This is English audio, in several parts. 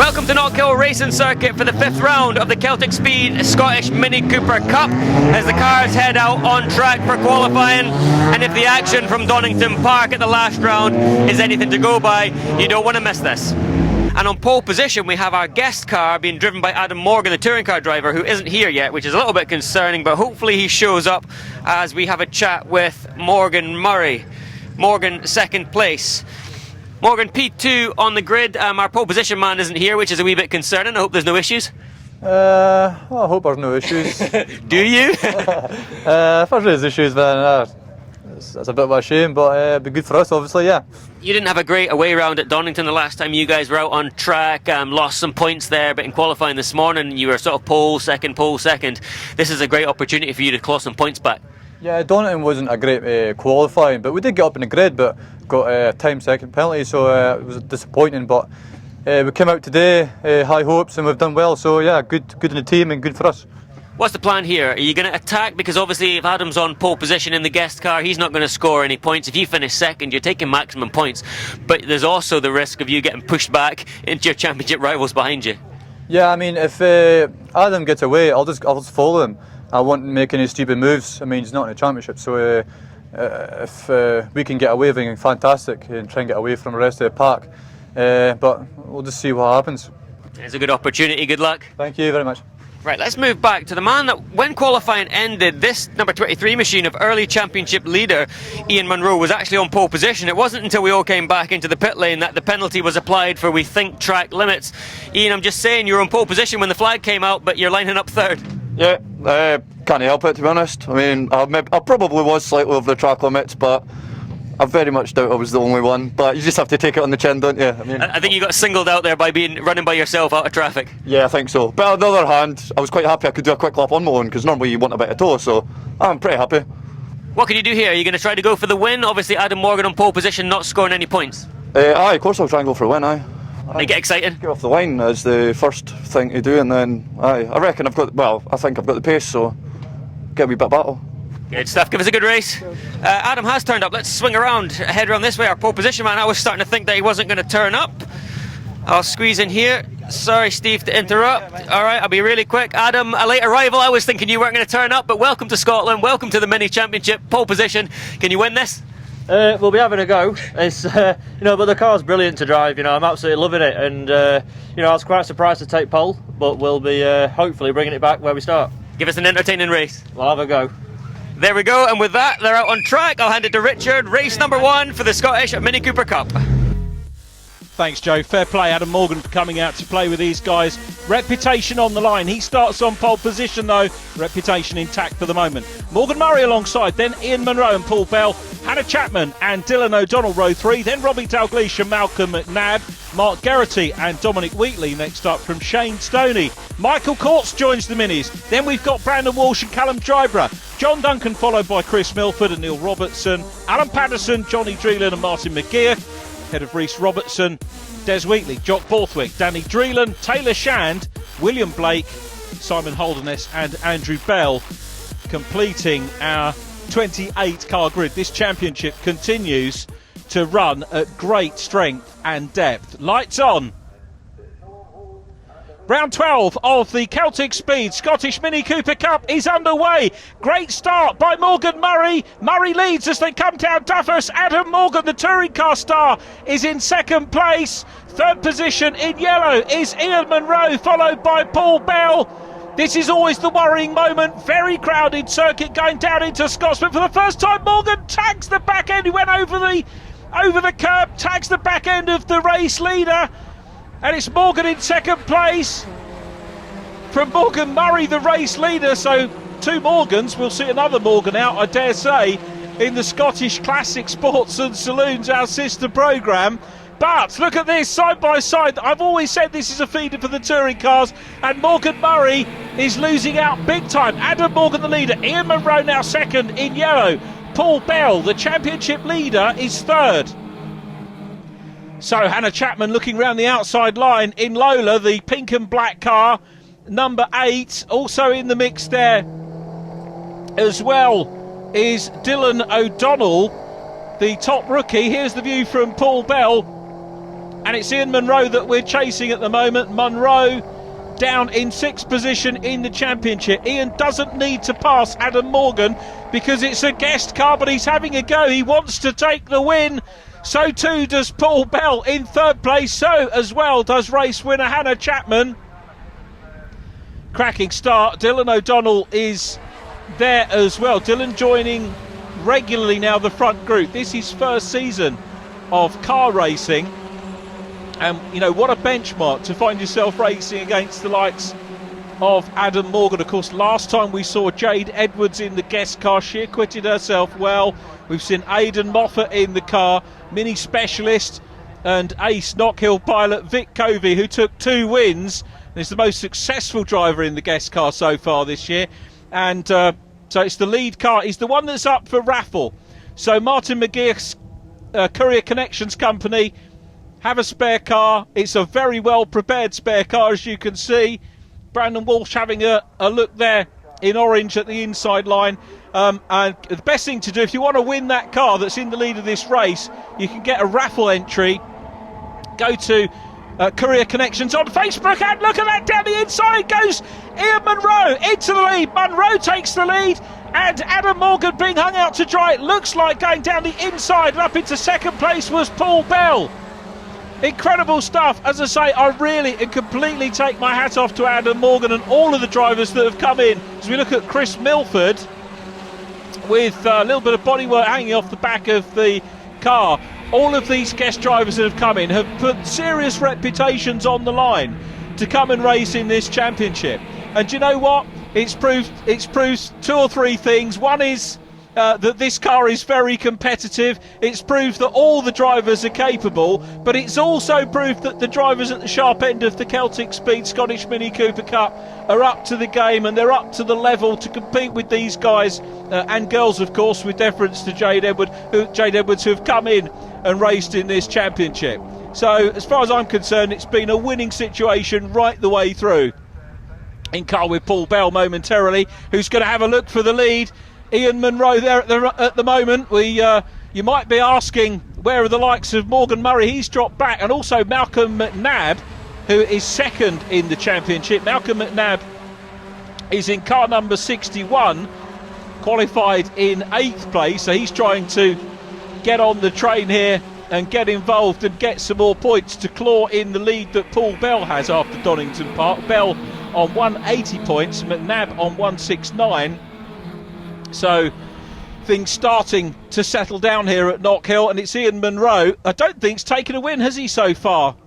Welcome to Knockhill Racing Circuit for the 5th round of the Celtic Speed Scottish Mini Cooper Cup as the cars head out on track for qualifying. And if the action from Donington Park at the last round is anything to go by, you don't want to miss this. And on pole position we have our guest car being driven by Adam Morgan, the touring car driver, who isn't here yet, which is a little bit concerning, but hopefully he shows up as we have a chat with Morgan Murray. Morgan, second place. Morgan, P2 on the grid. Our pole position man isn't here, which is a wee bit concerning. I hope there's no issues. Well, I hope there's no issues. Do you? If there's issues, then it's a bit of a shame, but it'd be good for us, obviously, yeah. You didn't have a great away round at Donington the last time you guys were out on track, lost some points there, but in qualifying this morning you were sort of pole second. This is a great opportunity for you to claw some points back. Yeah, Donington wasn't a great qualifying, but we did get up in the grid, but got a time second penalty, so it was disappointing, but we came out today, high hopes, and we've done well, so yeah, good in the team and good for us. What's the plan here? Are you going to attack? Because obviously if Adam's on pole position in the guest car, he's not going to score any points. If you finish second, you're taking maximum points, but there's also the risk of you getting pushed back into your championship rivals behind you. Yeah, I mean, if Adam gets away, I'll just follow him. I won't make any stupid moves. I mean, he's not in the championship, so if we can get away with anything, fantastic, and try and get away from the rest of the pack. But we'll just see what happens. It's a good opportunity. Good luck. Thank you very much. Right, let's move back to the man that, when qualifying ended, this number 23 machine of early championship leader Lan MUNRO was actually on pole position. It wasn't until we all came back into the pit lane that the penalty was applied for, we think, track limits. Ian, I'm just saying, you were on pole position when the flag came out, but you're lining up third. Yeah, can't help it, to be honest. I mean, I probably was slightly over the track limits, but I very much doubt I was the only one. But you just have to take it on the chin, don't you? I think you got singled out there by running by yourself out of traffic. Yeah, I think so. But on the other hand, I was quite happy I could do a quick lap on my own, because normally you want a bit of tow, so I'm pretty happy. What can you do here? Are you going to try to go for the win? Obviously Adam Morgan on pole position, not scoring any points. Aye, of course I'll try and go for a win, aye. You get excited? Get off the line is the first thing to do, and then I reckon I think I've got the pace, so get a wee bit of battle. Good stuff, give us a good race. Adam has turned up, let's swing around, head around this way. Our pole position man, I was starting to think that he wasn't going to turn up. I'll squeeze in here. Sorry Steve to interrupt. Alright, I'll be really quick. Adam, a late arrival, I was thinking you weren't going to turn up, but welcome to Scotland, welcome to the Mini Championship, pole position. Can you win this? We'll be having a go. It's but the car's brilliant to drive. I'm absolutely loving it, and I was quite surprised to take pole, but we'll be hopefully bringing it back where we start. Give us an entertaining race. We'll have a go. There we go, and with that, they're out on track. I'll hand it to Richard. Race number 1 for the Scottish Mini Cooper Cup. Thanks, Joe. Fair play, Adam Morgan, for coming out to play with these guys. Reputation on the line. He starts on pole position, though. Reputation intact for the moment. Morgan Murray alongside, then Lan MUNRO and Paul Bell, Hannah Chapman and Dylan O'Donnell, row 3. Then Robbie Dalgleish and Malcolm McNAb, Mark Geraghty and Dominic Wheatley next up from Shane Stoney. Michael Courts joins the Minis. Then we've got Brandon Walsh and Callum Dryborough. John Duncan followed by Chris Milford and Neil Robertson. Alan Patterson, Johnny Dreelan and Martin McGeer. Head of Rhys Robertson, Des Wheatley, Jock Borthwick, Danny Dreelan, Taelor Shand, William Blake, Simon Holderness and Andrew Bell, completing our 28 car grid. This championship continues to run at great strength and depth. Lights on. Round 12 of the Celtic Speed Scottish Mini Cooper Cup is underway. Great start by Morgan Murray. Murray leads as they come down Duffus. Adam Morgan, the touring car star, is in second place. Third position in yellow is Lan MUNRO, followed by Paul Bell. This is always the worrying moment. Very crowded circuit going down into Scots, but for the first time Morgan tags the back end. He went over the curb, tags the back end of the race leader. And it's Morgan in second place from Morgan Murray, the race leader. So 2 Morgans, we'll see another Morgan out, I dare say, in the Scottish Classic Sports and Saloons, our sister programme. But look at this, side by side. I've always said this is a feeder for the touring cars, and Morgan Murray is losing out big time. Adam Morgan the leader, Lan MUNRO now second in yellow. Paul Bell, the championship leader, is third. So Hannah Chapman looking round the outside line in Lola, the pink and black car, number 8. Also in the mix there as well is Dylan O'Donnell, the top rookie. Here's the view from Paul Bell. and it's Ian Munro that we're chasing at the moment. Munro down in 6th position in the championship. Ian doesn't need to pass Adam Morgan because it's a guest car, but he's having a go. He wants to take the win. So too does Paul Bell in 3rd place. So as well does race winner Hannah Chapman. Cracking start. Dylan O'Donnell is there as well. Dylan joining regularly now the front group. This is his first season of car racing. And, you know, what a benchmark to find yourself racing against the likes of Adam Morgan. Of course, last time we saw Jade Edwards in the guest car, she acquitted herself well. We've seen Aidan Moffat in the car, mini specialist, and ace Knockhill pilot Vic Covey, who took 2 wins and is the most successful driver in the guest car so far this year. And so it's the lead car. He's the one that's up for raffle. So Martin McGeough's Courier Connections company have a spare car. It's a very well prepared spare car, as you can see. Brandon Walsh having a look there in orange at the inside line. And the best thing to do if you want to win that car that's in the lead of this race, you can get a raffle entry. Go to Courier Connections on Facebook, and look at that, down the inside goes Ian Munro into the lead. Munro takes the lead, and Adam Morgan being hung out to dry. It looks like going down the inside, and up into 2nd place was Paul Bell. Incredible stuff. As I say, I really and completely take my hat off to Adam Morgan and all of the drivers that have come in. As we look at Chris Milford with a little bit of bodywork hanging off the back of the car. All of these guest drivers that have come in have put serious reputations on the line to come and race in this championship. And do you know what? It's proved 2 or 3 things. One is that this car is very competitive. It's proved that all the drivers are capable, but it's also proved that the drivers at the sharp end of the Celtic Speed Scottish Mini Cooper Cup are up to the game, and they're up to the level to compete with these guys and girls, of course, with deference to Jade Edwards, who have come in and raced in this championship. So as far as I'm concerned, it's been a winning situation right the way through. In car with Paul Bell momentarily, who's going to have a look for the lead. Ian Munro there at the moment. You might be asking, where are the likes of Morgan Murray? He's dropped back, and also Malcolm McNAB, who is 2nd in the championship. Malcolm McNAB is in car number 61, qualified in 8th place, so he's trying to get on the train here and get involved and get some more points to claw in the lead that Paul Bell has after Donington Park. Bell on 180 points, McNabb on 169. So things starting to settle down here at Knockhill, and it's Ian Munro. I don't think he's taken a win, has he, so far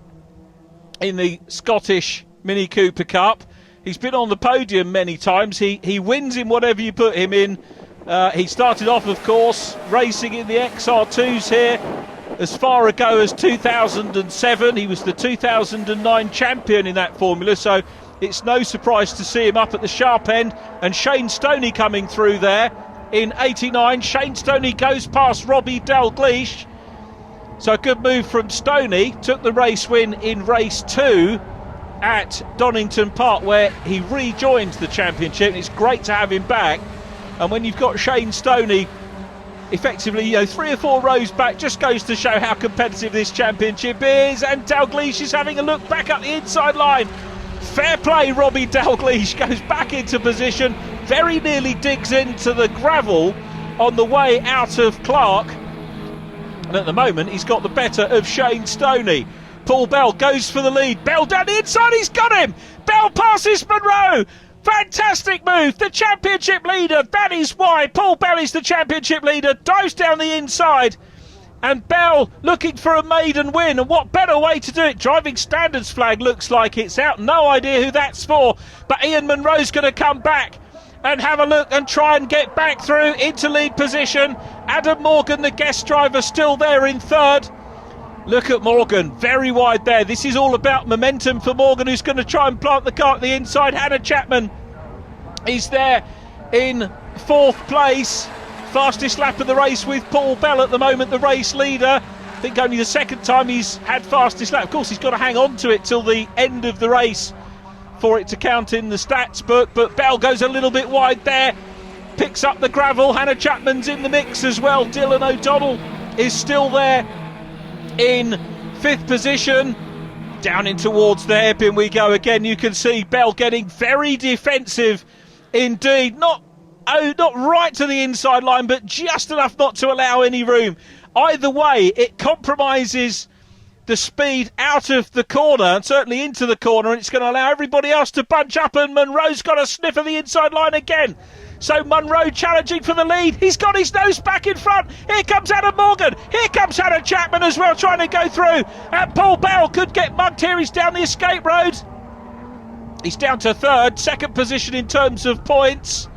in the Scottish Mini Cooper Cup? He's been on the podium many times. He wins in whatever you put him in. He started off, of course, racing in the XR2s here as far ago as 2007. He was the 2009 champion in that formula, so it's no surprise to see him up at the sharp end. And Shane Stoney coming through there in 89. Shane Stoney goes past Robbie Dalgleish. So a good move from Stoney. Took the race win in race 2 at Donington Park, where he rejoined the championship. It's great to have him back. And when you've got Shane Stoney effectively, 3 or 4 rows back, just goes to show how competitive this championship is. And Dalgleish is having a look back up the inside line. Fair play, Robbie Dalgleish goes back into position, very nearly digs into the gravel on the way out of Clark. And at the moment, he's got the better of Shane Stoney. Paul Bell goes for the lead. Bell down the inside, he's got him! Bell passes Munro! Fantastic move, the championship leader. That is why Paul Bell is the championship leader. Dives down the inside, and Bell looking for a maiden win. And what better way to do it? Driving standards flag looks like it's out. No idea who that's for, but Ian Munro's going to come back and have a look and try and get back through into lead position. Adam Morgan, the guest driver, still there in 3rd. Look at Morgan, very wide there. This is all about momentum for Morgan, who's going to try and plant the car at the inside. Hannah Chapman is there in 4th place. Fastest lap of the race with Paul Bell at the moment, the race leader. I think only the 2nd time he's had fastest lap. Of course, he's got to hang on to it till the end of the race for it to count in the stats book. But Bell goes a little bit wide there, picks up the gravel. Hannah Chapman's in the mix as well. Dylan O'Donnell is still there in 5th position. Down in towards the hairpin we go again. You can see Bell getting very defensive indeed. Not right to the inside line, but just enough not to allow any room. Either way, it compromises the speed out of the corner and certainly into the corner, and it's going to allow everybody else to bunch up, and Munro's got a sniff of the inside line again. So Munro challenging for the lead. He's got his nose back in front. Here comes Adam Morgan. Here comes Hannah Chapman as well, trying to go through. And Paul Bell could get mugged here. He's down the escape road. He's down to 3rd, 2nd position in terms of points.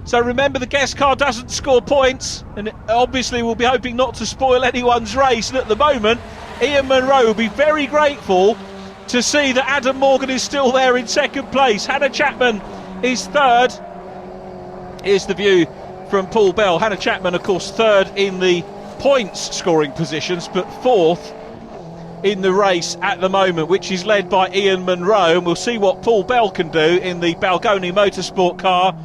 So remember, the guest car doesn't score points, and obviously we'll be hoping not to spoil anyone's race. And at the moment, Ian Munro will be very grateful to see that Adam Morgan is still there in 2nd place. Hannah Chapman is 3rd. Here's the view from Paul Bell. Hannah Chapman, of course, 3rd in the points scoring positions, but 4th in the race at the moment, which is led by Ian Munro. And we'll see what Paul Bell can do in the Balgoni Motorsport car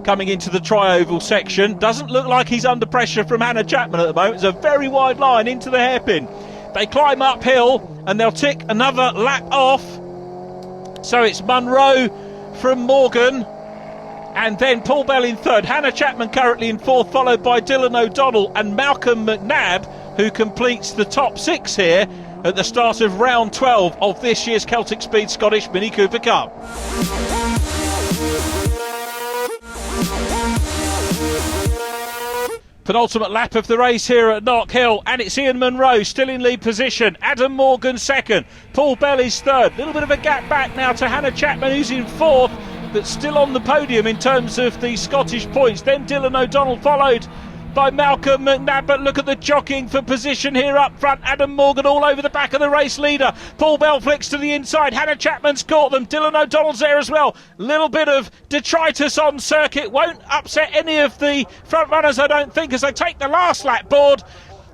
coming into the tri-oval section. Doesn't look like he's under pressure from Hannah Chapman at the moment. It's a very wide line into the hairpin. They climb uphill and they'll tick another lap off. So it's Munro from Morgan, and then Paul Bell in 3rd. Hannah Chapman currently in 4th, followed by Dylan O'Donnell and Malcolm McNabb, who completes the top 6 here at the start of round 12 of this year's Celtic Speed Scottish Mini Cooper Cup. Penultimate lap of the race here at Knockhill, and it's Ian Munro still in lead position. Adam Morgan 2nd. Paul Bell is 3rd. Little bit of a gap back now to Hannah Chapman, who's in 4th, but still on the podium in terms of the Scottish points. Then Dylan O'Donnell followed by Malcolm McNabb, but look at the jockeying for position here up front. Adam Morgan all over the back of the race leader. Paul Bell flicks to the inside. Hannah Chapman's caught them. Dylan O'Donnell's there as well. Little bit of detritus on circuit. Won't upset any of the front runners, I don't think, as they take the last lap board.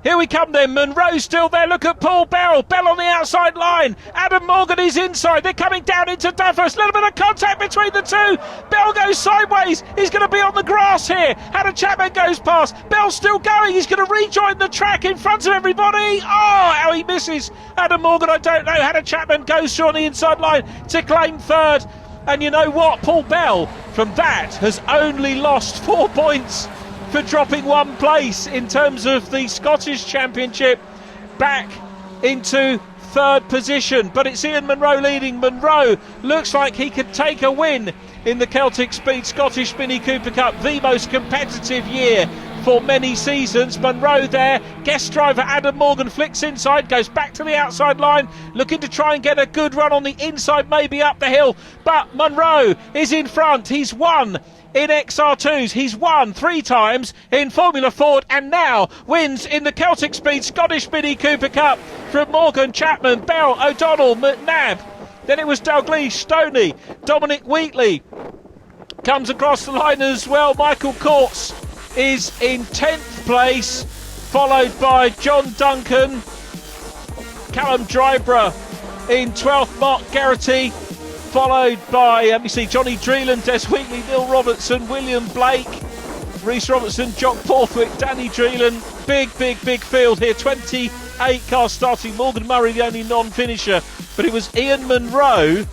Here we come then. Munro's still there. Look at Paul Bell. Bell on the outside line. Adam Morgan is inside. They're coming down into Duffus. A little bit of contact between the two. Bell goes sideways. He's going to be on the grass here. Hannah Chapman goes past. Bell's still going. He's going to rejoin the track in front of everybody. Oh, how he misses Adam Morgan, I don't know. Hannah Chapman goes through on the inside line to claim 3rd. And you know what? Paul Bell from that has only lost 4 points for dropping 1 place in terms of the Scottish Championship, back into 3rd position. But it's Ian Munro leading. Munro looks like he could take a win in the Celtic Speed Scottish Mini Cooper Cup, the most competitive year for many seasons. Munro there. Guest driver Adam Morgan flicks inside, goes back to the outside line, looking to try and get a good run on the inside, maybe up the hill. But Munro is in front. He's won in XR2s. He's won 3 times in Formula Ford, and now wins in the Celtic Speed Scottish Mini Cooper Cup from Morgan, Chapman, Bell, O'Donnell, McNabb. Then it was Dalglish, Stoney, Dominic Wheatley comes across the line as well. Michael Courts is in 10th place, followed by John Duncan, Callum Dryborough in 12th, Mark Geraghty, followed by, let me see, Johnny Dreeland, Des Wheatley, Neil Robertson, William Blake, Rhys Robertson, Jock Porthwick, Danny Dreeland. Big field here. 28 cars starting. Morgan Murray, the only non-finisher. But it was Ian Munro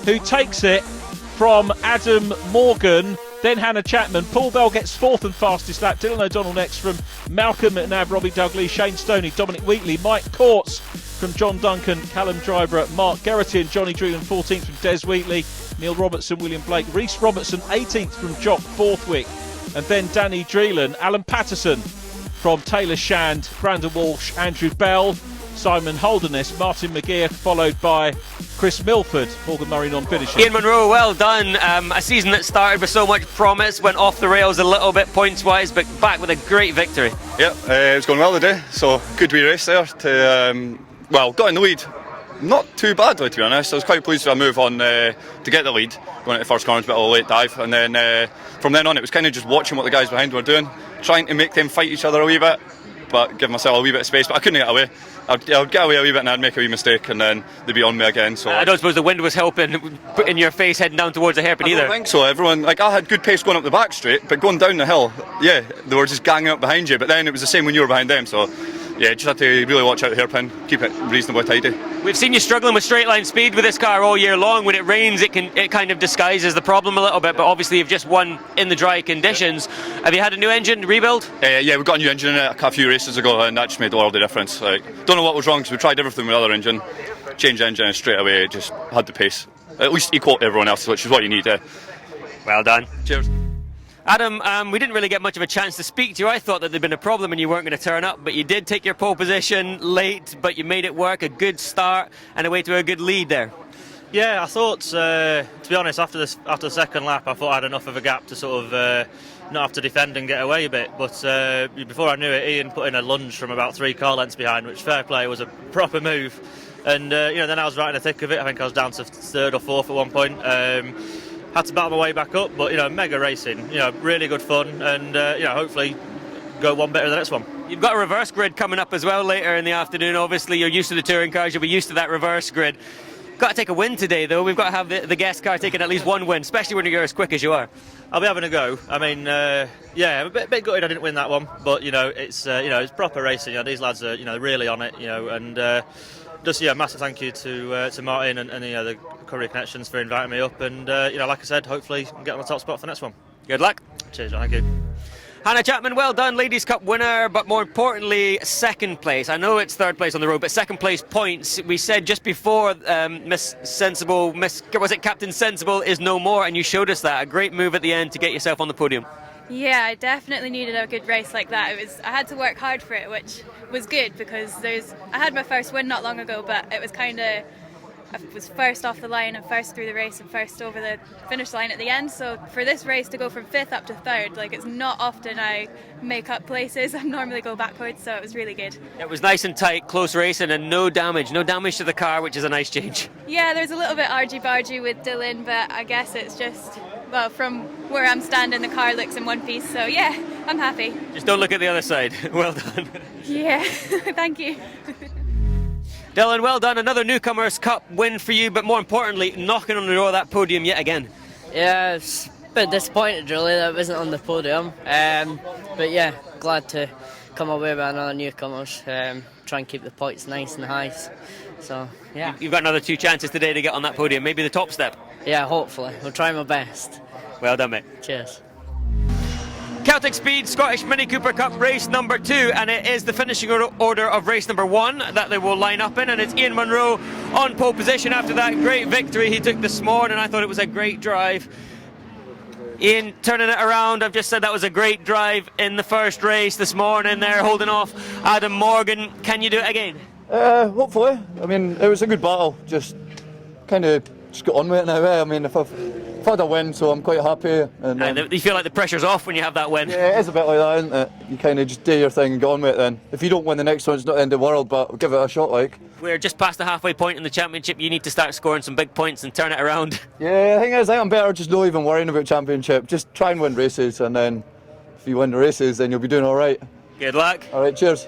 who takes it from Adam Morgan. Then Hannah Chapman. Paul Bell gets 4th and fastest lap. Dylan O'Donnell next from Malcolm McNabb, Robbie Dalglish, Shane Stoney, Dominic Wheatley, Mike Courts from John Duncan, Callum Dryborough, Mark Geraghty and Johnny Dreeland 14th from Des Wheatley, Neil Robertson, William Blake, Rhys Robertson 18th from Jock Borthwick, and then Danny Dreeland, Alan Patterson from Taelor Shand, Brandon Walsh, Andrew Bell, Simon Holderness, Martin McGeer, followed by Chris Milford. Morgan Murray non-finishing. Ian Munro, well done. A season that started with so much promise, went off the rails a little bit points-wise, but back with a great victory. Yep, it was going well today, so good wee race there to, got in the lead. Not too badly, to be honest. I was quite pleased with a move on to get the lead, going into the first corner, a bit of a late dive, and then from then on it was kind of just watching what the guys behind were doing, trying to make them fight each other a wee bit, but give myself a wee bit of space, but I couldn't get away. I'd get away a wee bit and I'd make a wee mistake and then they'd be on me again. So I don't suppose the wind was helping in your face heading down towards the hairpin either. I don't think so. Everyone, I had good pace going up the back straight, but going down the hill, yeah, they were just ganging up behind you, but then it was the same when you were behind them, so yeah, just have to really watch out the hairpin, keep it reasonably tidy. We've seen you struggling with straight line speed with this car all year long. When it rains, it kind of disguises the problem a little bit, but obviously you've just won in the dry conditions. Have you had a new engine rebuild? Yeah, we got a new engine in it a few races ago, and that just made a world of difference. Like, don't know what was wrong, because we tried everything with the other engine, changed the engine, and straight away it just had the pace. At least equal to everyone else, which is what you need. Well done. Cheers. Adam, we didn't really get much of a chance to speak to you. I thought that there'd been a problem and you weren't going to turn up, but you did take your pole position late, but you made it work. A good start and away to a good lead there. Yeah, I thought, to be honest, after the second lap, I thought I had enough of a gap to sort of not have to defend and get away a bit. But before I knew it, Ian put in a lunge from about 3 car lengths behind, which, fair play, was a proper move. And then I was right in the thick of it. I think I was down to 3rd or 4th at one point. Had to battle my way back up, but mega racing. Really good fun, and hopefully go one better than the next one. You've got a reverse grid coming up as well later in the afternoon. Obviously, you're used to the touring cars. You'll be used to that reverse grid. Got to take a win today, though. We've got to have the guest car taking at least one win, especially when you're as quick as you are. I'll be having a go. I mean, I'm a bit gutted I didn't win that one, but it's proper racing. These lads are really on it. And just massive thank you to Martin and the Courier Connections for inviting me up. And like I said, hopefully get on the top spot for the next one. Good luck. Cheers, John. Thank you. Hannah Chapman, well done, Ladies Cup winner, but more importantly, 2nd place. I know it's 3rd place on the road, but 2nd place points. We said just before was it Captain Sensible is no more, and you showed us that. A great move at the end to get yourself on the podium. Yeah, I definitely needed a good race like that. I had to work hard for it, which was good because I had my first win not long ago, but it was I was first off the line and first through the race and first over the finish line at the end. So for this race to go from 5th up to 3rd, it's not often I make up places. I normally go backwards, so it was really good. It was nice and tight, close racing, and no damage to the car, which is a nice change. Yeah, there's a little bit argy-bargy with Dylan, but I guess it's just, from where I'm standing, the car looks in one piece, so yeah, I'm happy. Just don't look at the other side. Well done. Yeah, thank you. Dylan, well done. Another Newcomers Cup win for you, but more importantly, knocking on the door of that podium yet again. Yeah, it's a bit disappointed really that I wasn't on the podium. But yeah, glad to come away with another Newcomers. Try and keep the points nice and high. So yeah. You've got another 2 chances today to get on that podium, maybe the top step. Yeah, hopefully. I'll try my best. Well done, mate. Cheers. Celtic Speed Scottish Mini Cooper Cup race number 2, and it is the finishing order of race number 1 that they will line up in, and it's Ian Munro on pole position after that great victory he took this morning. I thought it was a great drive. Ian turning it around. I've just said that was a great drive in the first race this morning there, holding off Adam Morgan. Can you do it again? Hopefully. I mean, it was a good battle. Just kind of got on with it now. I mean, I've had a win, so I'm quite happy. And you feel like the pressure's off when you have that win? Yeah, it is a bit like that, isn't it? You kind of just do your thing and get on with it then. If you don't win the next one, it's not the end of the world, but give it a shot, We're just past the halfway point in the championship. You need to start scoring some big points and turn it around. Yeah, the thing is, I think I'm better just not even worrying about championship. Just try and win races, and then if you win the races, then you'll be doing all right. Good luck. All right, cheers.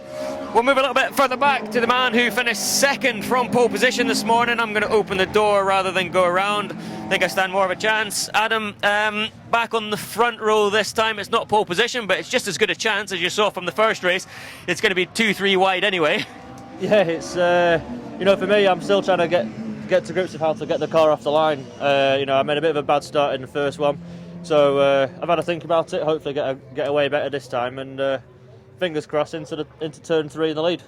We'll move a little bit further back to the man who finished 2nd from pole position this morning. I'm going to open the door rather than go around. I think I stand more of a chance. Adam, back on the front row this time. It's not pole position, but it's just as good a chance as you saw from the first race. It's going to be 2-3 wide anyway. Yeah, it's for me, I'm still trying to get to grips with how to get the car off the line. I made a bit of a bad start in the first one, so I've had to think about it. Hopefully, get away better this time, and fingers crossed into turn 3 in the lead.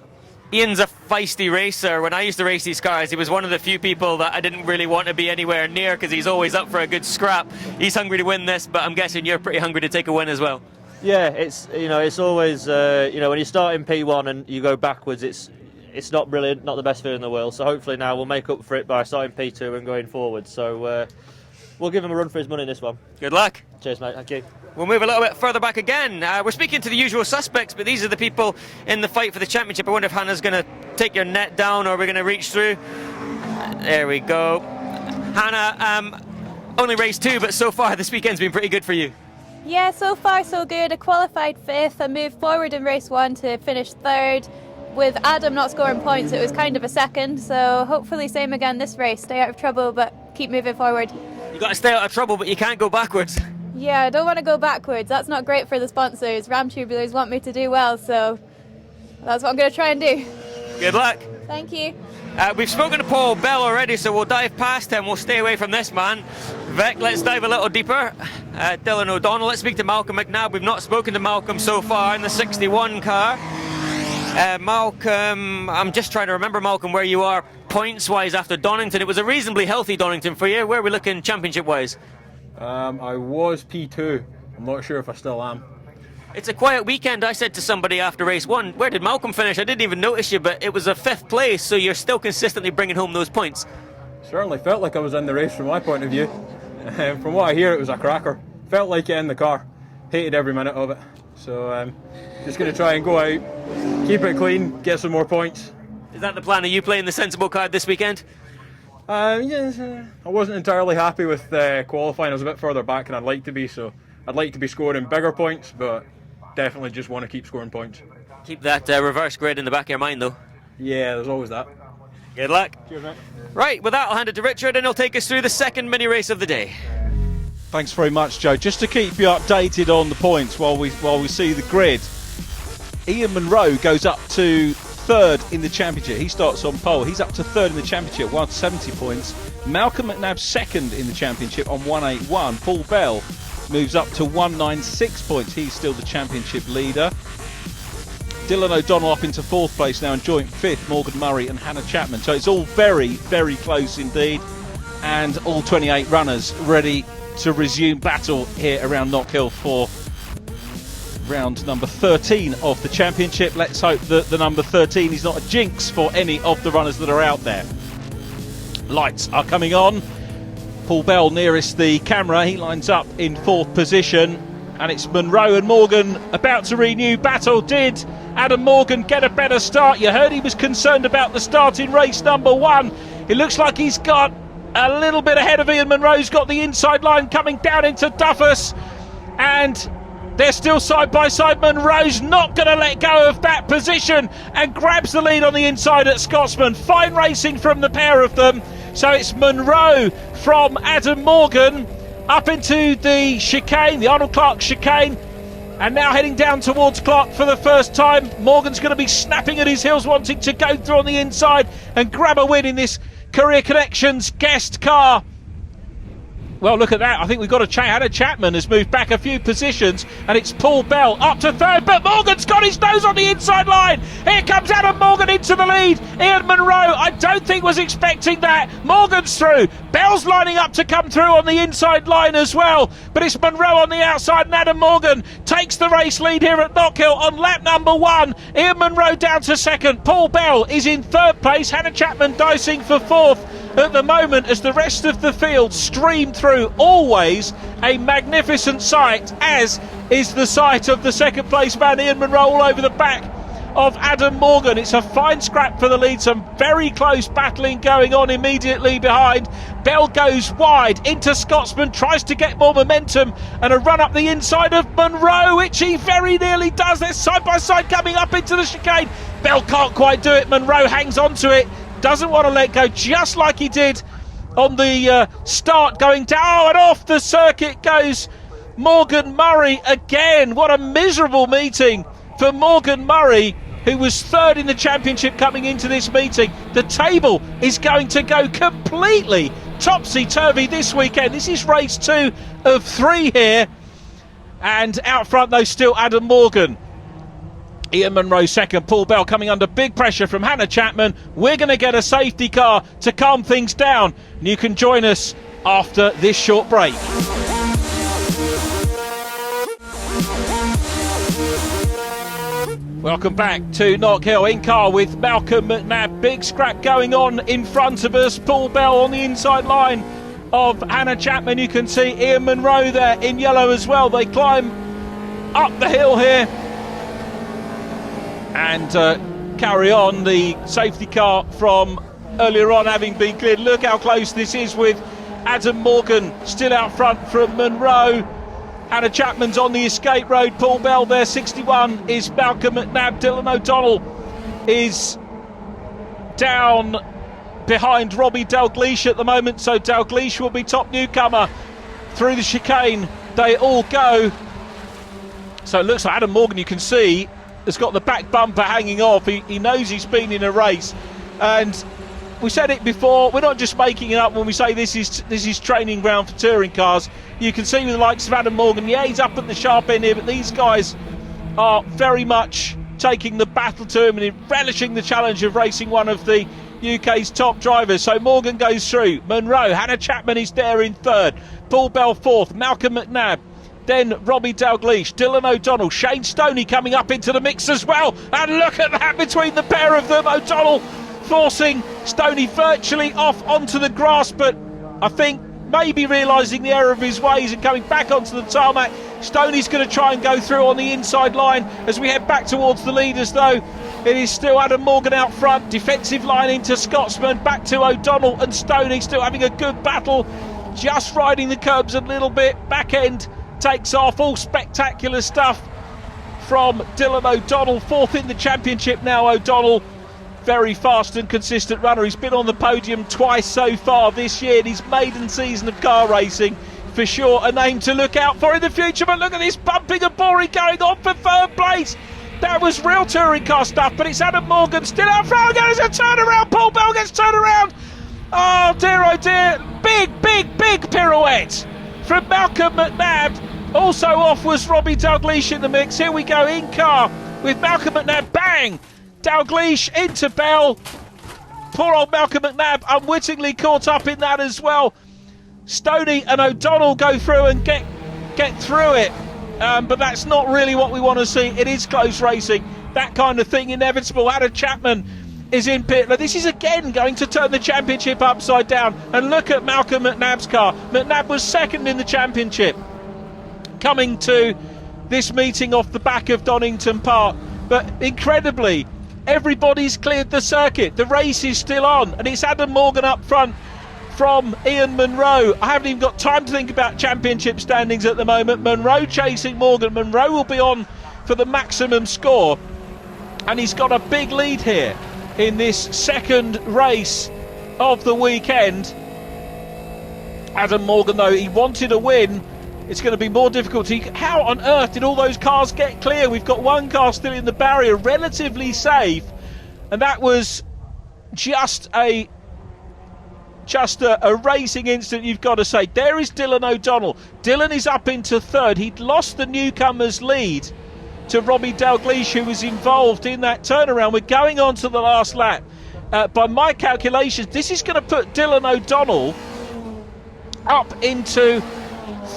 Ian's a feisty racer. When I used to race these cars, he was one of the few people that I didn't really want to be anywhere near because he's always up for a good scrap. He's hungry to win this, but I'm guessing you're pretty hungry to take a win as well. Yeah, it's always when you start in P1 and you go backwards, it's not the best feeling in the world. So hopefully now we'll make up for it by starting P2 and going forward. So we'll give him a run for his money in this one. Good luck. Cheers, mate. Thank you. We'll move a little bit further back again. We're speaking to the usual suspects, but these are the people in the fight for the championship. I wonder if Hannah's going to take your net down or we're going to reach through. There we go. Hannah, only race 2, but so far this weekend's been pretty good for you. Yeah, so far so good. I qualified 5th. I moved forward in race 1 to finish 3rd. With Adam not scoring points, it was kind of a 2nd. So hopefully same again this race. Stay out of trouble, but keep moving forward. You've got to stay out of trouble, but you can't go backwards. Yeah, I don't want to go backwards. That's not great for the sponsors. Ram Tubulars want me to do well, so That's what I'm going to try and do. Good luck. Thank you. We've spoken to Paul Bell already, so we'll dive past him. We'll stay away from this man. Vic, let's dive a little deeper. Dylan O'Donnell, let's speak to Malcolm McNabb. We've not spoken to Malcolm so far in the 61 car. Malcolm, I'm just trying to remember, Malcolm, where you are points-wise after Donington. It was a reasonably healthy Donington for you. Where are we looking championship-wise? I was P2. I'm not sure if I still am. It's a quiet weekend, I said to somebody after race 1. Where did Malcolm finish? I didn't even notice you, but it was a 5th place, so you're still consistently bringing home those points. Certainly felt like I was in the race from my point of view. From what I hear, it was a cracker. Felt like it in the car. Hated every minute of it. So just going to try and go out, keep it clean, get some more points. Is that the plan? Are you playing the sensible card this weekend? Yes, I wasn't entirely happy with qualifying. I was a bit further back than I'd like to be, so I'd like to be scoring bigger points, but definitely just want to keep scoring points. Keep that reverse grid in the back of your mind, though. Yeah, there's always that. Good luck. Cheers, mate. Right, with that, I'll hand it to Richard, and he'll take us through the second mini race of the day. Thanks very much, Joe. Just to keep you updated on the points while we see the grid, Ian Munro goes up to 3rd in the championship. He starts on pole. He's up to 3rd in the championship, 170 points. Malcolm McNabb 2nd in the championship on 181. Paul Bell moves up to 196 points. He's still the championship leader. Dylan O'Donnell up into 4th place now, and joint 5th, Morgan Murray and Hannah Chapman. So it's all very, very close indeed. And all 28 runners ready to resume battle here around Knockhill for round number 13 of the championship. Let's hope that the number 13 is not a jinx for any of the runners that are out there. Lights are coming on. Paul Bell nearest the camera. He lines up in 4th position, and it's Munro and Morgan about to renew battle. Did Adam Morgan get a better start? You heard he was concerned about the start in race number 1. It looks like he's got a little bit ahead of Ian Munro's got the inside line coming down into Duffus, and they're still side by side. Munro's not going to let go of that position and grabs the lead on the inside at Scotsman. Fine racing from the pair of them. So it's Munro from Adam Morgan up into the chicane, the Arnold Clark chicane, and now heading down towards Clark for the first time. Morgan's going to be snapping at his heels, wanting to go through on the inside and grab a win in this Career Connections guest car. Well, look at that. I think we've got a Hannah Chapman has moved back a few positions, and it's Paul Bell up to 3rd, but Morgan's got his nose on the inside line. Here comes Adam Morgan into the lead. Ian Munro, I don't think was expecting that. Morgan's through. Bell's lining up to come through on the inside line as well, but it's Munro on the outside, and Adam Morgan takes the race lead here at Knockhill on lap number 1. Ian Munro down to 2nd. Paul Bell is in 3rd place. Hannah Chapman dicing for 4th at the moment as the rest of the field stream through. Always a magnificent sight, as is the sight of the 2nd place man Ian Munro all over the back of Adam Morgan. It's a fine scrap for the lead, some very close battling going on immediately behind. Bell goes wide into Scotsman, tries to get more momentum and a run up the inside of Munro, which he very nearly does. They're side by side coming up into the chicane. Bell can't quite do it. Munro hangs on to it, doesn't want to let go, just like he did on the start, going down and off the circuit goes Morgan Murray again. What a miserable meeting for Morgan Murray, who was 3rd in the championship coming into this meeting. The table is going to go completely topsy-turvy this weekend. This is race 2 of 3 here, and out front though still Adam Morgan. Ian Munro 2nd, Paul Bell coming under big pressure from Hannah Chapman. We're going to get a safety car to calm things down, and you can join us after this short break. Welcome back to Knockhill in car with Malcolm McNabb. Big scrap going on in front of us. Paul Bell on the inside line of Hannah Chapman. You can see Ian Munro there in yellow as well. They climb up the hill here and carry on. The safety car from earlier on having been cleared. Look how close this is with Adam Morgan still out front from Munro. Hannah Chapman's on the escape road. Paul Bell there, 61 is Malcolm McNabb. Dylan O'Donnell is down behind Robbie Dalgleish at the moment, so Dalgleish will be top newcomer through the chicane. They all go. So it looks like Adam Morgan, you can see, has got the back bumper hanging off. He knows he's been in a race, and we said it before, we're not just making it up when we say this is training ground for touring cars. You can see with the likes of Adam Morgan, yeah, he's up at the sharp end here, but these guys are very much taking the battle to him and relishing the challenge of racing one of the UK's top drivers. So Morgan goes through, Munro, Hannah Chapman is there in third, Paul Bell fourth, Malcolm McNabb, then Robbie Dalgleish, Dylan O'Donnell, Shane Stoney coming up into the mix as well, and look at that between the pair of them. O'Donnell forcing Stoney virtually off onto the grass, but I think maybe realising the error of his ways and coming back onto the tarmac. Stoney's going to try and go through on the inside line as we head back towards the leaders, though. It is still Adam Morgan out front, defensive line into Scotsman, back to O'Donnell and Stoney still having a good battle, just riding the curbs a little bit. Back end takes off, all spectacular stuff from Dylan O'Donnell, fourth in the championship now. O'Donnell, very fast and consistent runner. He's been on the podium twice so far this year in his maiden season of car racing. For sure a name to look out for in the future, but look at this bumping and boring going on for third place. That was real touring car stuff, but it's Adam Morgan still out front. There's a turnaround. Paul Bell gets turned around. Oh dear, big pirouette from Malcolm McNabb. Also off was Robbie Dalgleish in the mix. Here we go in car with Malcolm McNabb. Bang! Dalgleish into Bell. Poor old Malcolm McNabb unwittingly caught up in that as well. Stoney and O'Donnell go through and get through it, but that's not really what we want to see. It is close racing, that kind of thing inevitable. Hannah Chapman is in pit. Now, this is again going to turn the championship upside down, and look at Malcolm McNabb's car. McNabb was second in the championship coming to this meeting off the back of Donington Park, but incredibly everybody's cleared the circuit. The race is still on, and it's Adam Morgan up front from Ian Munro. I haven't even got time to think about championship standings at the moment. Munro chasing Morgan. Munro will be on for the maximum score, and he's got a big lead here in this second race of the weekend. Adam Morgan, though, he wanted a win. It's going to be more difficult. How on earth did all those cars get clear? We've got one car still in the barrier, relatively safe, and that was just a racing incident, you've got to say. There is Dylan O'Donnell. Dylan is up into third. He'd lost the newcomers' lead to Robbie Dalgleish, who was involved in that turnaround. We're going on to the last lap. By my calculations, this is going to put Dylan O'Donnell up into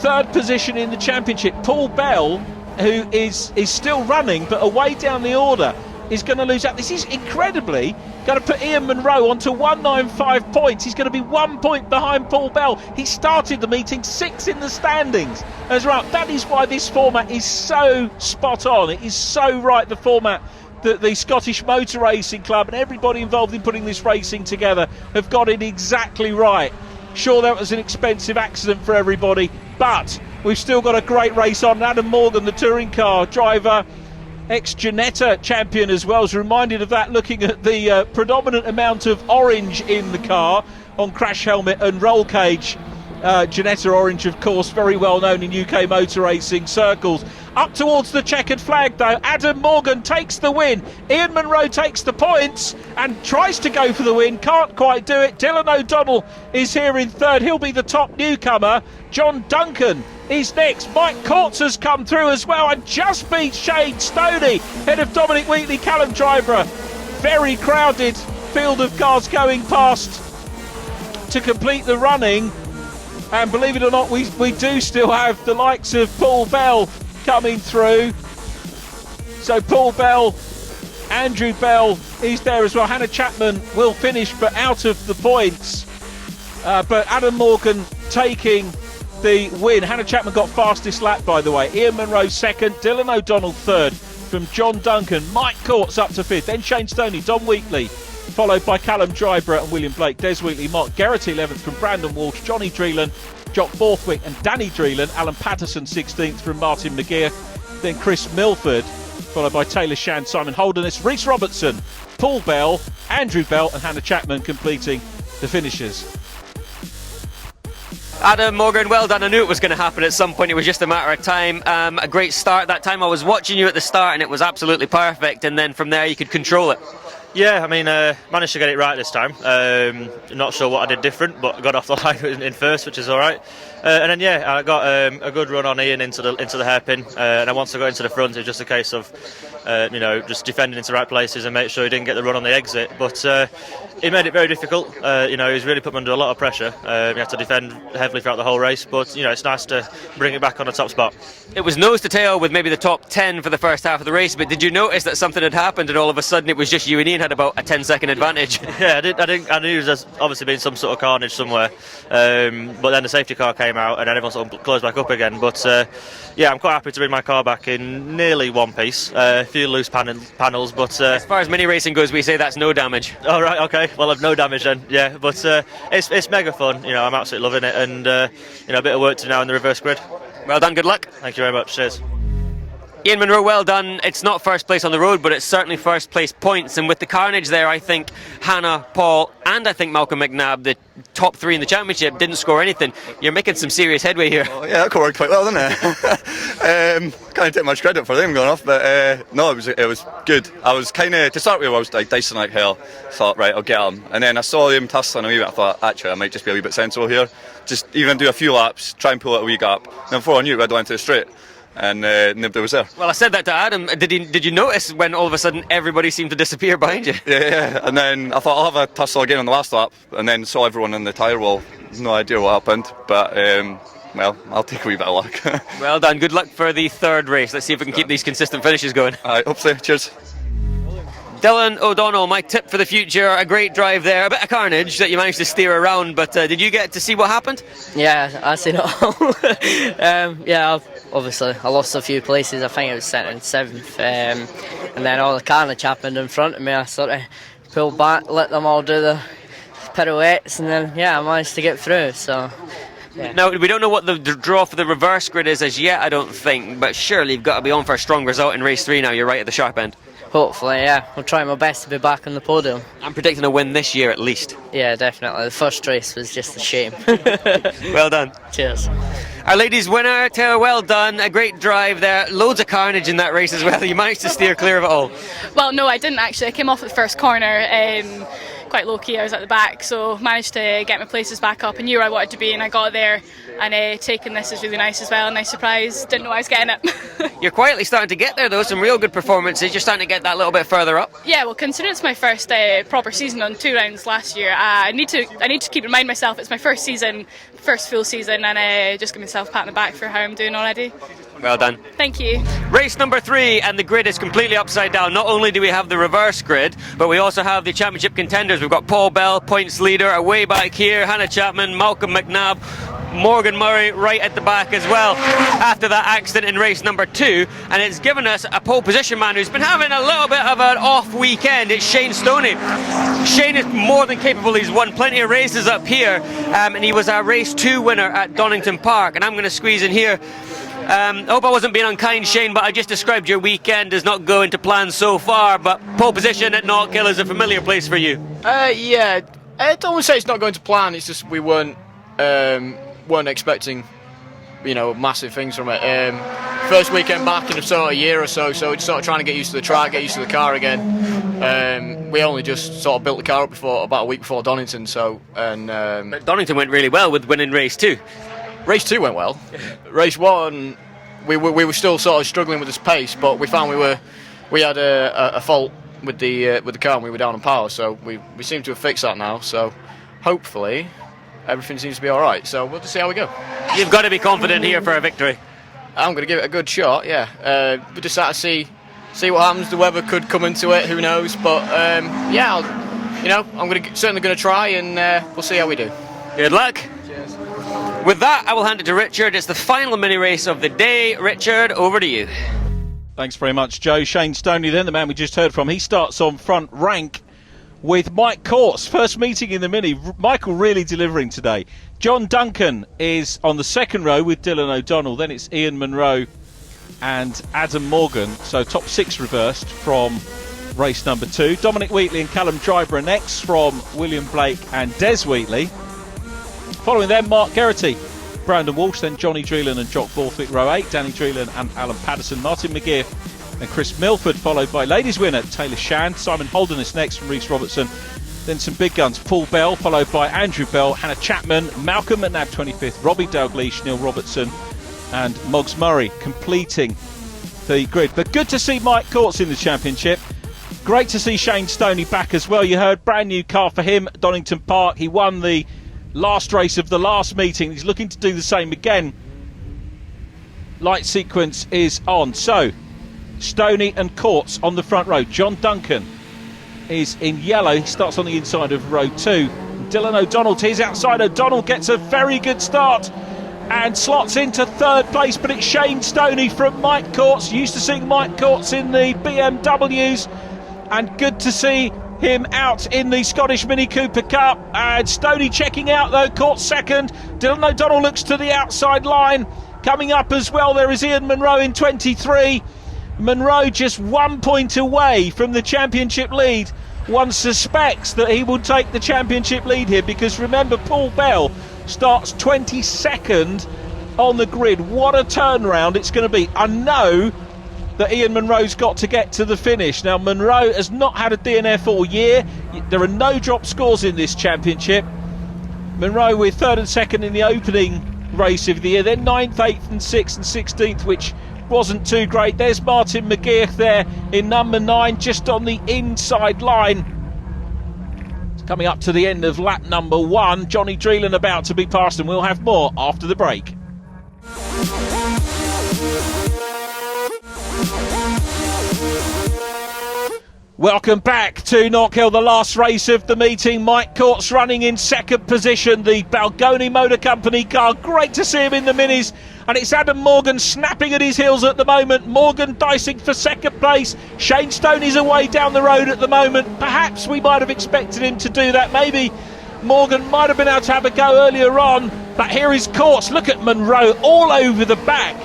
third position in the championship. Paul Bell, who is still running but away down the order, is going to lose out. This is incredibly going to put Ian Munro onto 195 points. He's going to be 1 point behind Paul Bell. He started the meeting 6th in the standings as well. That is why this format is so spot on. It is so right, the format that the Scottish Motor Racing Club and everybody involved in putting this racing together have got it exactly right. Sure, that was an expensive accident for everybody, but we've still got a great race on. Adam Morgan, the touring car driver, ex-Ginetta champion as well, is reminded of that looking at the predominant amount of orange in the car on crash helmet and roll cage. Ginetta orange, of course, very well known in UK motor racing circles. Up towards the checkered flag, though, Adam Morgan takes the win. Ian Munro takes the points and tries to go for the win, can't quite do it. Dylan O'Donnell is here in third. He'll be the top newcomer. John Duncan is next. Mike Courts has come through as well and just beats Shane Stoney, head of Dominic Wheatley, Callum Driver. Very crowded field of cars going past to complete the running. And believe it or not, we do still have the likes of Paul Bell coming through. So Paul Bell, Andrew Bell is there as well. Hannah Chapman will finish but out of the points. But Adam Morgan taking the win. Hannah Chapman got fastest lap, by the way. Ian Munro second, Dylan O'Donnell third from John Duncan. Mike Courts up to fifth, then Shane Stoney, Dom Wheatley, followed by Callum Driver and William Blake. Des Wheatley, Mark Garrett 11th from Brandon Walsh, Johnny Dreelan, Jock Borthwick and Danny Dreelan, Alan Patterson 16th from Martin McGeer, then Chris Milford, followed by Taelor Shand, Simon Holderness, Rhys Robertson, Paul Bell, Andrew Bell and Hannah Chapman completing the finishes. Adam, Morgan, well done. I knew it was going to happen at some point. It was just a matter of time. A great start that time. I was watching you at the start and it was absolutely perfect, and then from there you could control it. Yeah, I mean, managed to get it right this time. Not sure what I did different, but got off the line in first, which is all right. And then yeah, I got a good run on Ian into the hairpin, and then once I got into the front, it was just a case of just defending into the right places and make sure he didn't get the run on the exit. But he made it very difficult. He's really put me under a lot of pressure. He had to defend heavily throughout the whole race, but it's nice to bring it back on the top spot. It was nose to tail with maybe the top 10 for the first half of the race, but did you notice that something had happened and all of a sudden it was just you and Ian had about a 10-second advantage? Yeah, I knew there was obviously been some sort of carnage somewhere, but then the safety car came out and then everyone sort of closed back up again. But yeah, I'm quite happy to bring my car back in nearly one piece. A few loose panels, but as far as mini racing goes, we say that's no damage. All right, okay, well I've no damage then. Yeah, but it's mega fun. I'm absolutely loving it, and a bit of work to do now in the reverse grid. Well done, good luck. Thank you very much. Cheers. Ian Munro, well done. It's not first place on the road, but it's certainly first place points. And with the carnage there, I think Hannah, Paul, and I think Malcolm McNabb, the top 3 in the championship, didn't score anything. You're making some serious headway here. Oh, yeah, that could work quite well, didn't it? Can't take much credit for them going off, but no, it was good. I was kind of, to start with, I was like dicing like hell. Thought, right, I'll get them. And then I saw them tussling a wee bit. I thought, actually, I might just be a wee bit sensible here. Just even do a few laps, try and pull it a wee gap. And then before I knew it, I went to the straight. And nobody was there. Well, I said that to Adam. Did you notice when all of a sudden everybody seemed to disappear behind you? Yeah. And then I thought I'll have a tussle again on the last lap, and then saw everyone in the tyre wall. No idea what happened, but well, I'll take a wee bit of luck. Well done. Good luck for the third race. Let's see if we can keep these consistent finishes going. Alright, hope so. Cheers. Dylan O'Donnell, my tip for the future, a great drive there, a bit of carnage that you managed to steer around, but did you get to see what happened? Yeah, I seen it all. Yeah, obviously I lost a few places. I think it was second and 7th, and then all the carnage happened in front of me. I sort of pulled back, let them all do the pirouettes, and then yeah, I managed to get through. So yeah. Now, we don't know what the draw for the reverse grid is as yet, I don't think, but surely you've got to be on for a strong result in race 3 now. You're right at the sharp end. Hopefully, yeah. I'll try my best to be back on the podium. I'm predicting a win this year at least. Yeah, definitely. The first race was just a shame. Well done. Cheers. Our ladies' winner, Taylor, well done. A great drive there. Loads of carnage in that race as well. You managed to steer clear of it all. Well, no, I didn't actually. I came off at the first corner. Quite low key, I was at the back, so managed to get my places back up. I knew where I wanted to be and I got there, and taking this is really nice as well. Nice surprise, didn't know I was getting it. You're quietly starting to get there though, some real good performances. You're starting to get that little bit further up. Yeah, well, considering it's my first proper season on 2 rounds last year, I need to keep reminding myself it's my first season, first full season, and just give myself a pat on the back for how I'm doing already. Well done. Thank you. Race number 3, and the grid is completely upside down. Not only do we have the reverse grid, but we also have the championship contenders. We've got Paul Bell, points leader, away back here, Hannah Chapman, Malcolm McNabb, Morgan Murray right at the back as well after that accident in race number 2, and it's given us a pole position man who's been having a little bit of an off weekend. It's Shane Stoney. Shane is more than capable. He's won plenty of races up here, and he was our race 2 winner at Donington Park, and I'm going to squeeze in here. I hope I wasn't being unkind, Shane, but I just described your weekend as not going to plan so far, but pole position at Knockhill is a familiar place for you. Yeah, I don't want to say it's not going to plan, it's just we weren't expecting, massive things from it. First weekend back in a sort of year or so it's sort of trying to get used to the track, get used to the car again. We only just sort of built the car up about a week before Donington, but Donington went really well with winning race 2. Race 2 went well. Race 1, we were still sort of struggling with this pace, but we found we had a fault with the car and we were down on power, so we seem to have fixed that now. So hopefully everything seems to be all right. So we'll just see how we go. You've got to be confident here for a victory. I'm going to give it a good shot. Yeah, we just have to see what happens. The weather could come into it. Who knows? But yeah, I'm certainly going to try, and we'll see how we do. Good luck. With that, I will hand it to Richard. It's the final mini race of the day. Richard, over to you. Thanks very much, Joe. Shane Stoney, then the man we just heard from. He starts on front rank with Mike Courts. First meeting in the mini. Michael really delivering today. John Duncan is on the second row with Dylan O'Donnell. Then it's Ian Munro and Adam Morgan. So top 6 reversed from race number 2. Dominic Wheatley and Callum Driver are next from William Blake and Des Wheatley. Following them, Mark Geraghty, Brandon Walsh, then Johnny Dreelan and Jock Borthwick, row 8, Danny Dreelan and Alan Patterson, Martin McGeer and Chris Milford, followed by ladies winner Taelor Shand. Simon Holden is next from Reece Robertson. Then some big guns, Paul Bell, followed by Andrew Bell, Hannah Chapman, Malcolm McNAB 25th, Robbie Dalgleish, Neil Robertson and Moggs Murray completing the grid. But good to see Mike Courts in the championship. Great to see Shane Stoney back as well. You heard brand new car for him at Donington Park. He won the last race of the last meeting. He's looking to do the same again. Light sequence is on. So Stoney and Courts on the front row. John Duncan is in yellow. He starts on the inside of row 2. Dylan O'Donnell to his outside. O'Donnell gets a very good start and slots into 3rd place, but it's Shane Stoney from Mike Courts. Used to seeing Mike Courts in the BMWs, and good to see him out in the Scottish Mini Cooper Cup. And Stoney checking out though, Courts 2nd. Dylan O'Donnell looks to the outside line. Coming up as well, there is Ian Munro in 23. Munro just 1 point away from the championship lead. One suspects that he will take the championship lead here, because remember, Paul Bell starts 22nd on the grid. What a turnaround it's going to be. I know that Ian Munro's got to get to the finish. Now, Munro has not had a DNF all year. There are no drop scores in this championship. Munro with 3rd and 2nd in the opening race of the year, then 9th, 8th and 6th and 16th, which wasn't too great. There's Martin McGeer there in number 9, just on the inside line. It's coming up to the end of lap number 1. Johnny Dreelan about to be passed, and we'll have more after the break. Welcome back to Knockhill, the last race of the meeting. Mike Courts running in 2nd position, the Balgoni Motor Company car. Great to see him in the minis. And it's Adam Morgan snapping at his heels at the moment. Morgan dicing for 2nd place. Shane Stoney's away down the road at the moment. Perhaps we might have expected him to do that. Maybe Morgan might have been able to have a go earlier on. But here is Courts. Look at Munro all over the back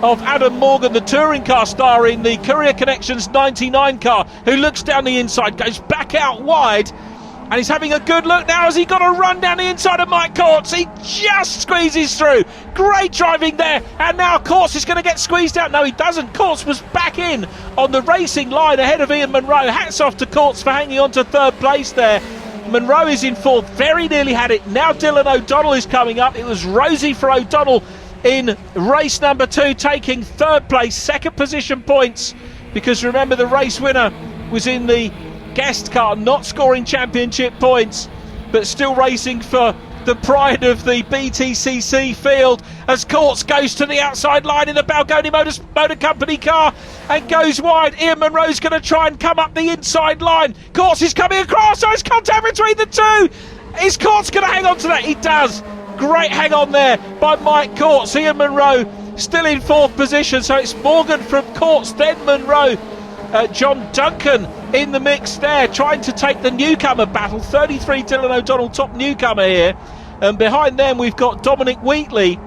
of Adam Morgan, the touring car star in the Courier Connections 99 car, who looks down the inside, goes back out wide, and he's having a good look now as he got a run down the inside of Mike Courts. He just squeezes through. Great driving there, and now Courts is going to get squeezed out. No, he doesn't. Courts was back in on the racing line ahead of Ian Munro. Hats off to Courts for hanging on to 3rd place there. Munro is in 4th, very nearly had it. Now Dylan O'Donnell is coming up. It was rosy for O'Donnell in race number 2, taking 3rd place, 2nd position points, because remember the race winner was in the guest car, not scoring championship points, but still racing for the pride of the BTCC field, as Courts goes to the outside line in the Balgoni Motor Company car and goes wide. Ian Munro's going to try and come up the inside line. Courts is coming across, so it's contact between the two. Is Courts going to hang on to that? He does. Great hang on there by Mike Courts. Ian Munro still in 4th position, so it's Morgan from Courts, then Munro. John Duncan in the mix there, trying to take the newcomer battle. 33 Dylan O'Donnell, top newcomer here. And behind them we've got Dominic Wheatley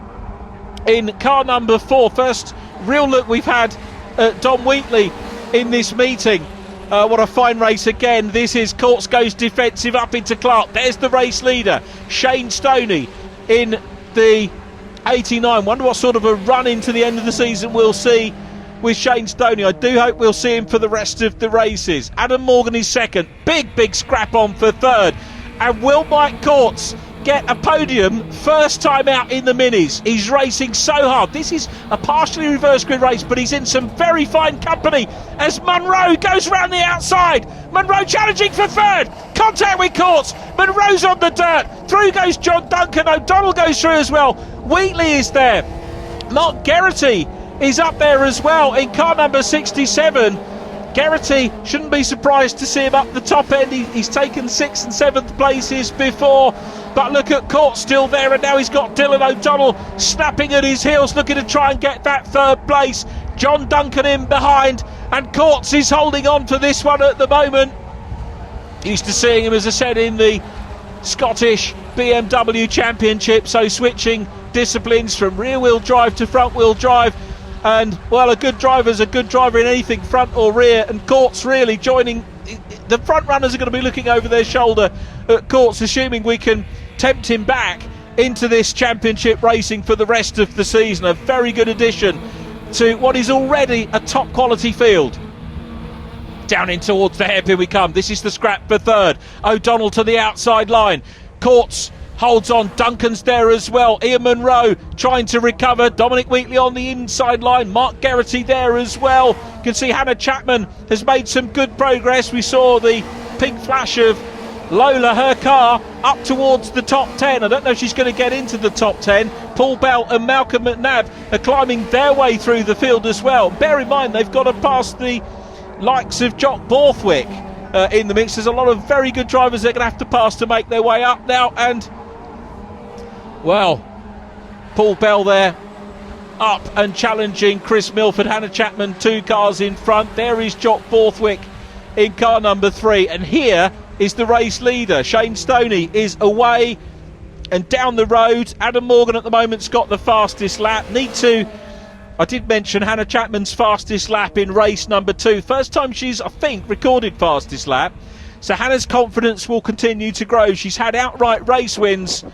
in car number 4. First real look we've had at Dom Wheatley in this meeting. What a fine race again. This is Courts goes defensive up into Clark. There's the race leader, Shane Stoney, in the 89. Wonder what sort of a run into the end of the season we'll see with Shane Stoney. I do hope we'll see him for the rest of the races. Adam Morgan is 2nd. Big scrap on for 3rd. And will Mike Courts get a podium first time out in the minis? He's racing so hard. This is a partially reverse grid race, but he's in some very fine company as Munro goes round the outside. Munro challenging for 3rd. Contact with Courts. Munro's on the dirt. Through goes John Duncan. O'Donnell goes through as well. Wheatley is there. Mark Geraghty is up there as well in car number 67. Geraghty, shouldn't be surprised to see him up the top end. He's taken 6th and 7th places before, but look at Courts still there, and now he's got Dylan O'Donnell snapping at his heels, looking to try and get that 3rd place. John Duncan in behind, and Courts is holding on to this one at the moment. Used to seeing him, as I said, in the Scottish BMW Championship, so switching disciplines from rear-wheel drive to front-wheel drive. And, well, a good driver's a good driver in anything, front or rear, and Courts really joining. The front runners are going to be looking over their shoulder at Courts, assuming we can tempt him back into this championship racing for the rest of the season. A very good addition to what is already a top quality field. Down in towards the hairpin we come. This is the scrap for third. O'Donnell to the outside line. Courts holds on. Duncan's there as well. Ian Munro trying to recover. Dominic Wheatley on the inside line. Mark Geraghty there as well. You can see Hannah Chapman has made some good progress. We saw the pink flash of Lola, her car, up towards the top 10. I don't know if she's going to get into the top 10. Paul Bell and Malcolm McNabb are climbing their way through the field as well. Bear in mind, they've got to pass the likes of Jock Borthwick in the mix. There's a lot of very good drivers they're going to have to pass to make their way up now. And, well, Paul Bell there up and challenging Chris Milford. Hannah Chapman 2 cars in front. There is Jock Borthwick in car number 3. And here is the race leader. Shane Stoney is away and down the road. Adam Morgan at the moment's got the fastest lap. I did mention Hannah Chapman's fastest lap in race number 2. First time she's, I think, recorded fastest lap. So Hannah's confidence will continue to grow. She's had outright race wins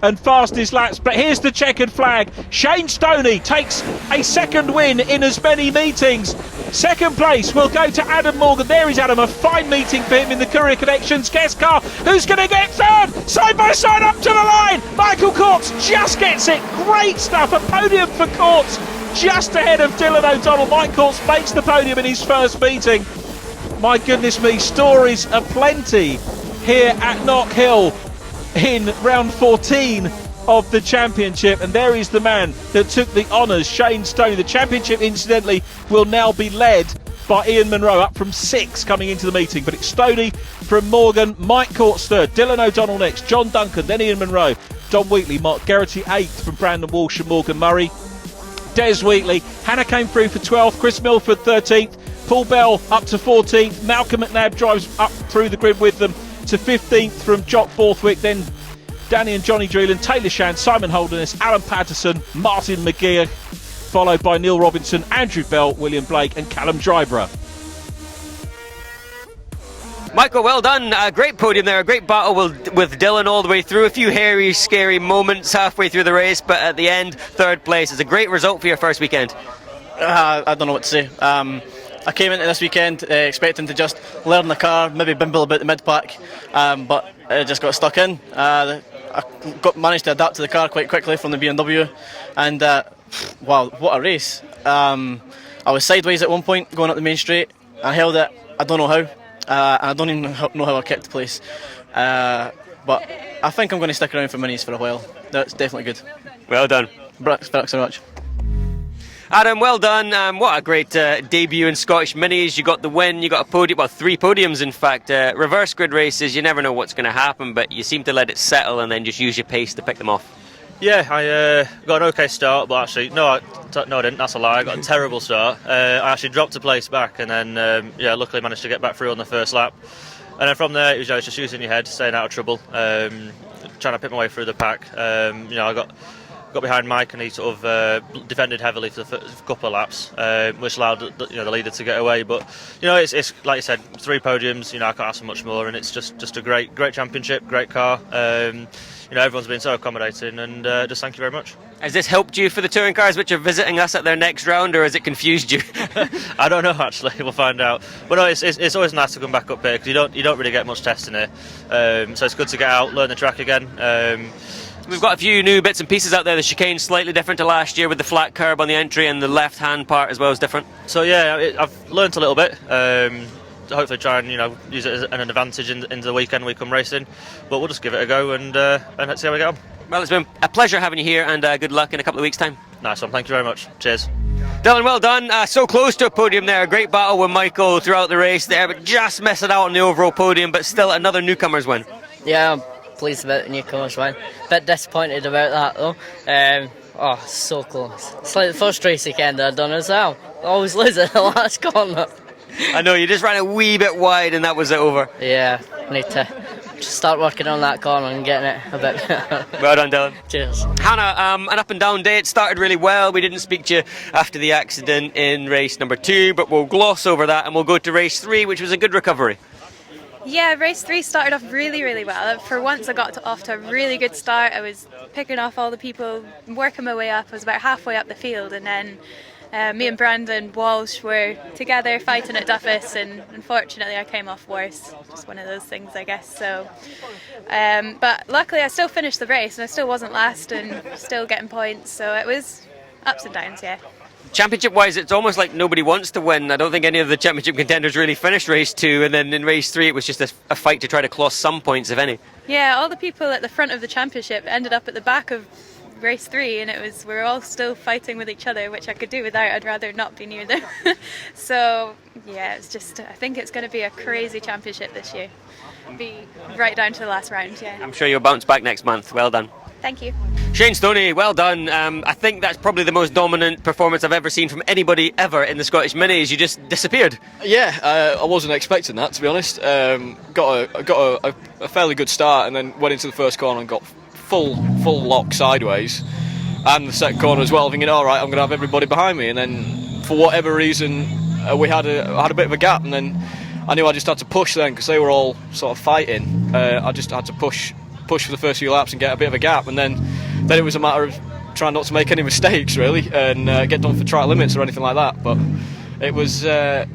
and fastest laps. But here's the checkered flag. Shane Stoney takes a second win in as many meetings. Second place will go to Adam Morgan. There is Adam, a fine meeting for him in the Courier Connections guest car. Who's going to get third? Side by side up to the line. Michael Courts just gets it. Great stuff. A podium for Courts, just ahead of Dylan O'Donnell. Mike Courts makes the podium in his first meeting. My goodness me, stories aplenty here at Knockhill in round 14 of the championship. And there is the man that took the honours, Shane Stoney. The championship, incidentally, will now be led by Ian Munro, up from 6 coming into the meeting. But it's Stoney from Morgan, Mike Courts third, Dylan O'Donnell next, John Duncan, then Ian Munro, Don Wheatley, Mark Geraghty 8th from Brandon Walsh and Morgan Murray. Des Wheatley, Hannah came through for 12th, Chris Milford 13th, Paul Bell up to 14th, Malcolm McNabb drives up through the grid with them to 15th from Jock Borthwick, then Danny and Johnny Dreeland, Taelor Shand, Simon Holderness, Alan Patterson, Martin McGeer, followed by Neil Robinson, Andrew Bell, William Blake and Callum Dryborough. Michael, well done. A great podium there, a great battle with Dylan all the way through. A few hairy, scary moments halfway through the race, but at the end, 3rd place. It's a great result for your first weekend. I don't know what to say. I came into this weekend expecting to just learn the car, maybe bimble about the mid-pack, but I just got stuck in. I managed to adapt to the car quite quickly from the BMW, and wow, what a race. I was sideways at one point going up the main straight. I held it, I don't know how. And I don't even know how I kept place. But I think I'm going to stick around for minis for a while. That's definitely good. Well done. Thanks so much. Adam, well done. What a great debut in Scottish Minis. You got the win, you got a podium, well, 3 podiums in fact. Reverse grid races, you never know what's going to happen, but you seem to let it settle and then just use your pace to pick them off. Yeah, I got an okay start, but actually, no, I didn't. That's a lie. I got a terrible start. I actually dropped a place back, and then luckily managed to get back through on the first lap. And then from there, it was just using your head, staying out of trouble, trying to pick my way through the pack. I got behind Mike, and he sort of defended heavily for the first couple of laps, which allowed the leader to get away. But it's like you said, 3 podiums. I can't ask for much more, and it's just a great championship, great car. Everyone's been so accommodating, and just thank you very much. Has this helped you for the touring cars which are visiting us at their next round, or has it confused you? I don't know, actually. We'll find out. But no, it's always nice to come back up here, because you don't really get much testing here. So it's good to get out, learn the track again. We've got a few new bits and pieces out there. The chicane's slightly different to last year with the flat curb on the entry, and the left-hand part as well is different. So yeah, I've learnt a little bit. Hopefully try and use it as an advantage into the weekend we come racing, but we'll just give it a go and let's see how we get on. Well, it's been a pleasure having you here, and good luck in a couple of weeks' time. Nice one, thank you very much. Cheers. Dylan, well done. So close to a podium there. A great battle with Michael throughout the race there, but just missing out on the overall podium, but still another newcomer's win. Yeah, I'm pleased about the newcomer's win. Bit disappointed about that though. So close. It's like the first race weekend I've done as well. I always lose at the last corner. I know, you just ran a wee bit wide and that was it over. Yeah, need to just start working on that corner and getting it a bit better. Well done, Dylan. Cheers. Hannah, an up and down day. It started really well. We didn't speak to you after the accident in race number 2, but we'll gloss over that and we'll go to race 3, which was a good recovery. Yeah, race 3 started off really well. For once I got off to a really good start. I was picking off all the people, working my way up. I was about halfway up the field, and then me and Brandon Walsh were together fighting at Duffus, and unfortunately I came off worse. Just one of those things, I guess. So, but luckily I still finished the race, and I still wasn't last, and still getting points. So it was ups and downs, yeah. Championship-wise, it's almost like nobody wants to win. I don't think any of the championship contenders really finished race 2, and then in race 3 it was just a fight to try to claw some points, if any. Yeah, all the people at the front of the championship ended up at the back of race 3, and we were all still fighting with each other, which I could do without. I'd rather not be near them. So yeah, it's just, I think it's going to be a crazy championship this year. Be right down to the last round. Yeah, I'm sure you'll bounce back next month. Well done. Thank you. Shane Stoney, well done. I think that's probably the most dominant performance I've ever seen from anybody ever in the Scottish Minis. You just disappeared. Yeah, I wasn't expecting that, to be honest. Got a fairly good start, and then went into the first corner and got full lock sideways, and the second corner as well, thinking, all right, I'm going to have everybody behind me, and then for whatever reason we had a bit of a gap, and then I knew I just had to push then, because they were all sort of fighting. I just had to push for the first few laps and get a bit of a gap, and then it was a matter of trying not to make any mistakes really, and get done for track limits or anything like that. But it was it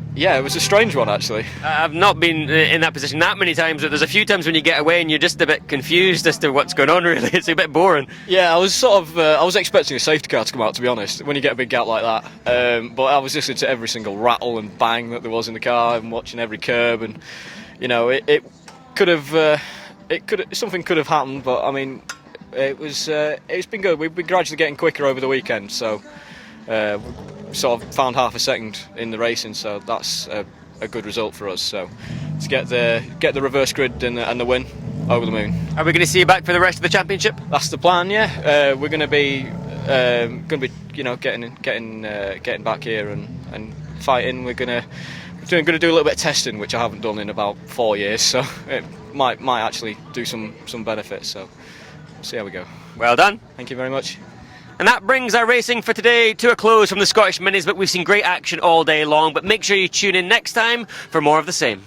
was a strange one actually. I've not been in that position that many times, but there's a few times when you get away and you're just a bit confused as to what's going on really. It's a bit boring. Yeah, I was sort of I was expecting a safety car to come out, to be honest, when you get a big gap like that, but I was listening to every single rattle and bang that there was in the car and watching every curb, and you know, it could have something could have happened, but I mean, it's been good. We've been gradually getting quicker over the weekend, so sort of found half a second in the racing, so that's a good result for us. So to get the reverse grid and the win, over the moon. Are we going to see you back for the rest of the championship? That's the plan. Yeah, we're going to be getting back here and fighting. We're going to do a little bit of testing, which I haven't done in about 4 years, so it might actually do some benefit. So we'll see how we go. Well done. Thank you very much. And that brings our racing for today to a close from the Scottish Minis, but we've seen great action all day long. But make sure you tune in next time for more of the same.